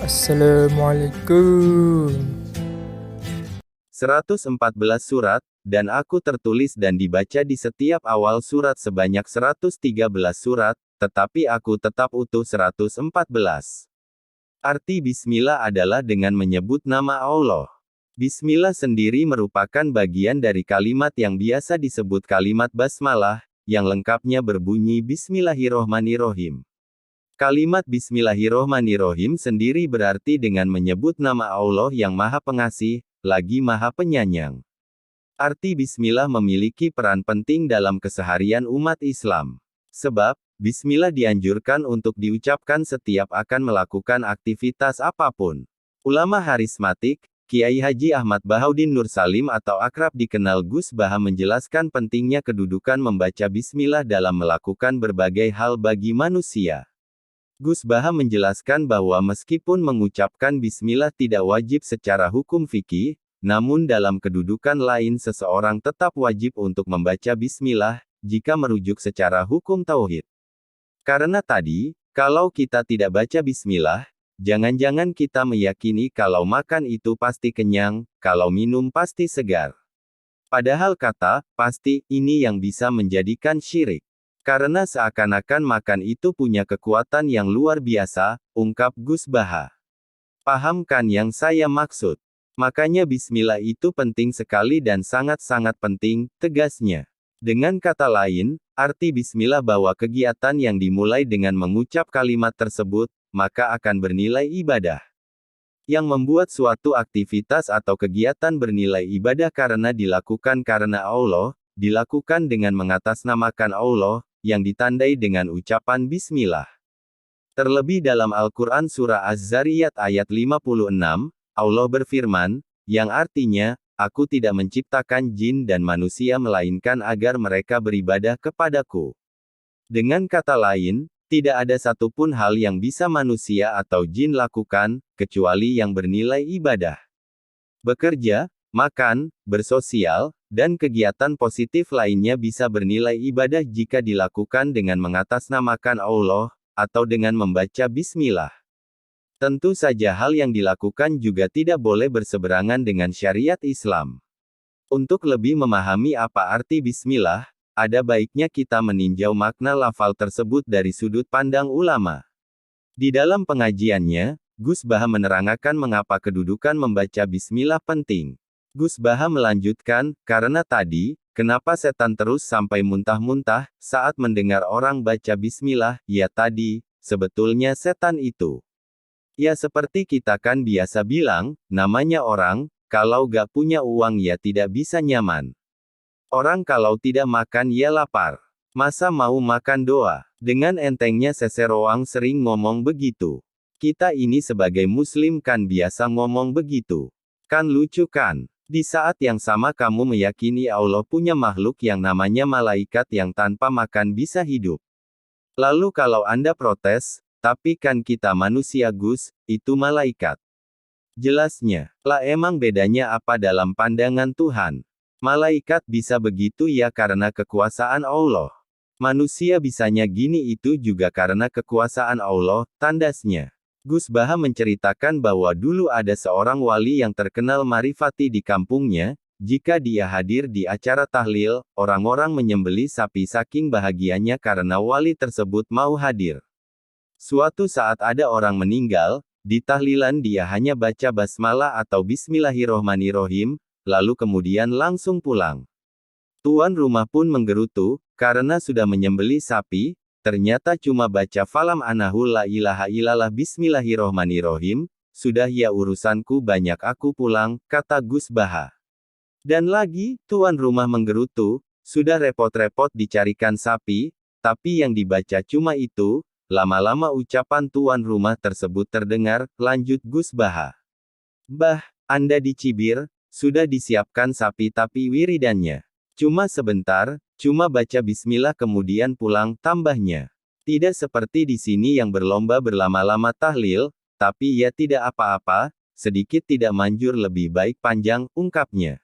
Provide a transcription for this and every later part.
Assalamualaikum. 114 surat, dan aku tertulis dan dibaca di setiap awal surat sebanyak 113 surat, tetapi aku tetap utuh 114. Arti Bismillah adalah dengan menyebut nama Allah. Bismillah sendiri merupakan bagian dari kalimat yang biasa disebut kalimat basmalah, yang lengkapnya berbunyi Bismillahirrohmanirrohim. Kalimat Bismillahirrohmanirrohim sendiri berarti dengan menyebut nama Allah yang Maha Pengasih, lagi Maha Penyayang. Arti Bismillah memiliki peran penting dalam keseharian umat Islam. Sebab, Bismillah dianjurkan untuk diucapkan setiap akan melakukan aktivitas apapun. Ulama harismatik, Kiai Haji Ahmad Bahaudin Nur Salim atau akrab dikenal Gus Baha menjelaskan pentingnya kedudukan membaca Bismillah dalam melakukan berbagai hal bagi manusia. Gus Baha menjelaskan bahwa meskipun mengucapkan Bismillah tidak wajib secara hukum fikih, namun dalam kedudukan lain seseorang tetap wajib untuk membaca Bismillah, jika merujuk secara hukum tauhid. Karena tadi, kalau kita tidak baca Bismillah, jangan-jangan kita meyakini kalau makan itu pasti kenyang, kalau minum pasti segar. Padahal kata, pasti, ini yang bisa menjadikan syirik. Karena seakan-akan makan itu punya kekuatan yang luar biasa, ungkap Gus Baha. Paham kan yang saya maksud? Makanya Bismillah itu penting sekali dan sangat-sangat penting, tegasnya. Dengan kata lain, arti Bismillah bahwa kegiatan yang dimulai dengan mengucap kalimat tersebut, maka akan bernilai ibadah. Yang membuat suatu aktivitas atau kegiatan bernilai ibadah karena dilakukan karena Allah, dilakukan dengan mengatasnamakan Allah, yang ditandai dengan ucapan Bismillah. Terlebih dalam Al-Quran Surah Az-Zariyat ayat 56, Allah berfirman, yang artinya, aku tidak menciptakan jin dan manusia melainkan agar mereka beribadah kepadaku. Dengan kata lain, tidak ada satupun hal yang bisa manusia atau jin lakukan, kecuali yang bernilai ibadah. Bekerja, makan, bersosial, dan kegiatan positif lainnya bisa bernilai ibadah jika dilakukan dengan mengatasnamakan Allah, atau dengan membaca Bismillah. Tentu saja hal yang dilakukan juga tidak boleh berseberangan dengan syariat Islam. Untuk lebih memahami apa arti Bismillah, ada baiknya kita meninjau makna lafal tersebut dari sudut pandang ulama. Di dalam pengajiannya, Gus Baha menerangkan mengapa kedudukan membaca Bismillah penting. Gus Baha melanjutkan, karena tadi, kenapa setan terus sampai muntah-muntah, saat mendengar orang baca Bismillah, ya tadi, sebetulnya setan itu. Ya seperti kita kan biasa bilang, namanya orang, kalau gak punya uang ya tidak bisa nyaman. Orang kalau tidak makan ya lapar. Masa mau makan doa? Dengan entengnya Seseroang sering ngomong begitu. Kita ini sebagai muslim kan biasa ngomong begitu. Kan lucu kan? Di saat yang sama kamu meyakini Allah punya makhluk yang namanya malaikat yang tanpa makan bisa hidup. Lalu kalau Anda protes, tapi kan kita manusia Gus, itu malaikat. Jelasnya, lah emang bedanya apa dalam pandangan Tuhan? Malaikat bisa begitu ya karena kekuasaan Allah. Manusia bisanya gini itu juga karena kekuasaan Allah, tandasnya. Gus Baha menceritakan bahwa dulu ada seorang wali yang terkenal marifati di kampungnya, jika dia hadir di acara tahlil, orang-orang menyembelih sapi saking bahagianya karena wali tersebut mau hadir. Suatu saat ada orang meninggal, di tahlilan dia hanya baca basmalah atau Bismillahirrohmanirrohim, lalu kemudian langsung pulang. Tuan rumah pun menggerutu, karena sudah menyembelih sapi, ternyata cuma baca falam anahu la ilaha illallah Bismillahirrohmanirrohim, sudah ya urusanku banyak aku pulang, kata Gus Baha. Dan lagi, tuan rumah menggerutu, sudah repot-repot dicarikan sapi, tapi yang dibaca cuma itu, lama-lama ucapan tuan rumah tersebut terdengar, lanjut Gus Baha. Bah, Anda dicibir, sudah disiapkan sapi tapi wiridannya. Cuma sebentar, cuma baca bismillah kemudian pulang, tambahnya. Tidak seperti di sini yang berlomba berlama-lama tahlil, tapi ya tidak apa-apa, sedikit tidak manjur lebih baik panjang, ungkapnya.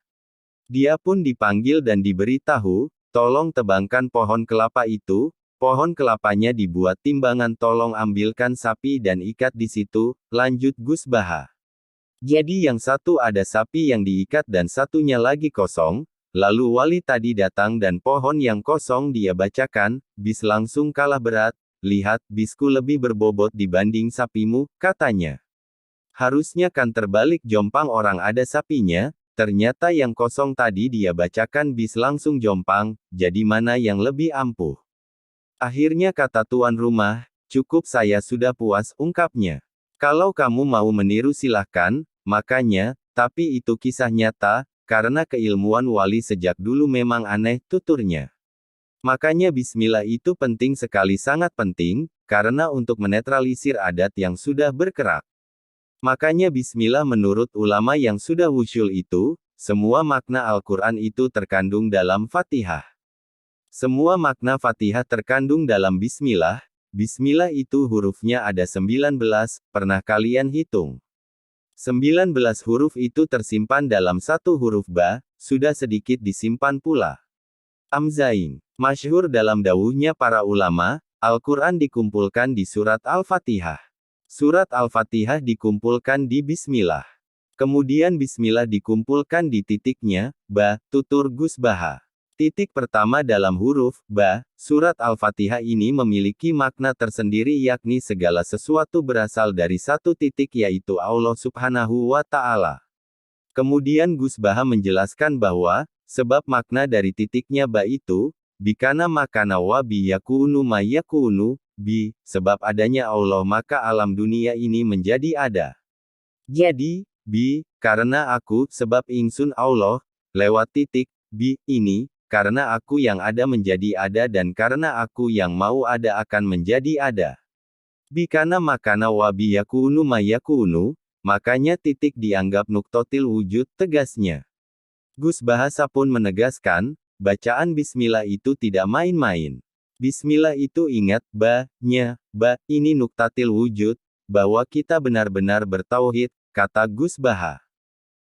Dia pun dipanggil dan diberitahu, tolong tebangkan pohon kelapa itu, pohon kelapanya dibuat timbangan, tolong ambilkan sapi dan ikat di situ, lanjut Gus Baha. Jadi yang satu ada sapi yang diikat dan satunya lagi kosong, lalu wali tadi datang dan pohon yang kosong dia bacakan, bis langsung kalah berat, lihat, bisku lebih berbobot dibanding sapimu, katanya. Harusnya kan terbalik, jompang, orang ada sapinya, ternyata yang kosong tadi dia bacakan bis langsung jompang, jadi mana yang lebih ampuh? Akhirnya kata tuan rumah, cukup, saya sudah puas, ungkapnya. Kalau kamu mau meniru silahkan, makanya, tapi itu kisah nyata, karena keilmuan wali sejak dulu memang aneh, tuturnya. Makanya bismillah itu penting sekali, sangat penting, karena untuk menetralisir adat yang sudah berkerak. Makanya bismillah menurut ulama yang sudah wusyul itu, semua makna Al-Quran itu terkandung dalam Fatihah. Semua makna Fatihah terkandung dalam bismillah. Bismillah itu hurufnya ada 19, pernah kalian hitung? 19 huruf itu tersimpan dalam satu huruf ba, sudah sedikit disimpan pula amzain. Masyhur dalam dawuhnya para ulama, Al-Quran dikumpulkan di surat Al-Fatihah. Surat Al-Fatihah dikumpulkan di bismillah. Kemudian bismillah dikumpulkan di titiknya, ba, tutur Gus Baha. Titik pertama dalam huruf ba, surat Al-Fatihah ini memiliki makna tersendiri, yakni segala sesuatu berasal dari satu titik, yaitu Allah Subhanahu wa Ta'ala. Kemudian Gus Baha menjelaskan bahwa, sebab makna dari titiknya ba itu, bikana makana wa bi yakunu ma yakunu, bi, sebab adanya Allah maka alam dunia ini menjadi ada. Jadi, bi, karena aku, sebab ingsun Allah, lewat titik, bi, ini, karena aku yang ada menjadi ada dan karena aku yang mau ada akan menjadi ada. Bikana makana wa bi yakunu ma yakunu, makanya titik dianggap nuktotil wujud, tegasnya. Gus Bahasa pun menegaskan, bacaan bismillah itu tidak main-main. Bismillah itu ingat, ba, nya, ba, ini nuktatil wujud, bahwa kita benar-benar bertauhid, kata Gus Baha.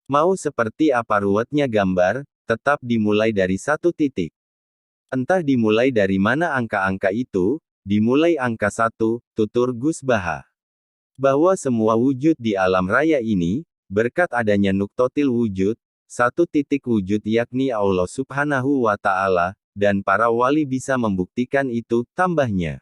Mau seperti apa ruwetnya gambar, tetap dimulai dari satu titik. Entah dimulai dari mana angka-angka itu, dimulai angka 1, tutur Gus Baha. Bahwa semua wujud di alam raya ini, berkat adanya nuktotil wujud, satu titik wujud yakni Allah Subhanahu wa Ta'ala, dan para wali bisa membuktikan itu, tambahnya.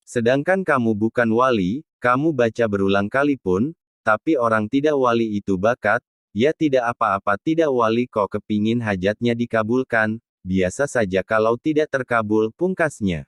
Sedangkan kamu bukan wali, kamu baca berulang kali pun, tapi orang tidak wali itu bakat, ya tidak apa-apa, tidak wali kok kepingin hajatnya dikabulkan, biasa saja kalau tidak terkabul, pungkasnya.